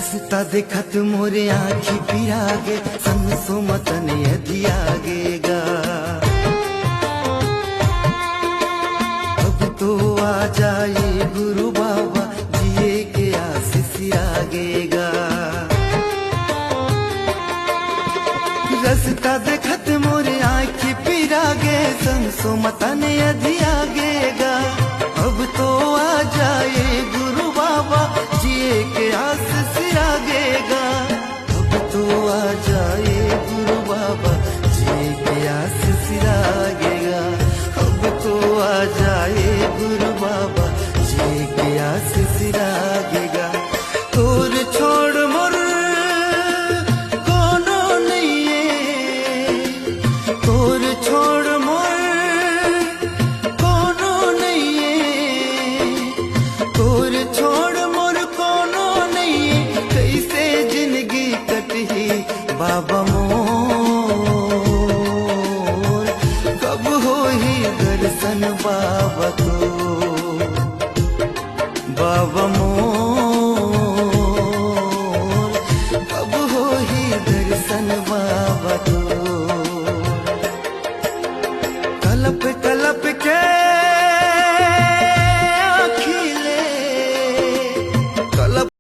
रस्ता देखत मोरे आँखी पिरागे संसो मतन अधियागेगा। अब तो आ जाए गुरु बाबा जिए के आशीष आगेगा। रस्ता देखत मोरे आँखी पिरागे संसो मतन अधियागेगा। अब तो आ जाए गुरु बाबा जिए के आशीष आगेगा। अब तो आ जाए गुरु बाबा जिए के आशीष आगेगा। अब तो आ जाए गुरु बाबा जिए के आशीष आगेगा। तोर छोड़ मोर कोनो नहीं है, तोर छोड़ मोर कोनो नहीं है, तोर छोड़ मोर कोनो नहीं है। कैसे जिंदगी कटही बाबा मोर, कब होही दर्शन बाबा को बाबा मोर, कब होही दर्शन बाबा को। कलप कलप के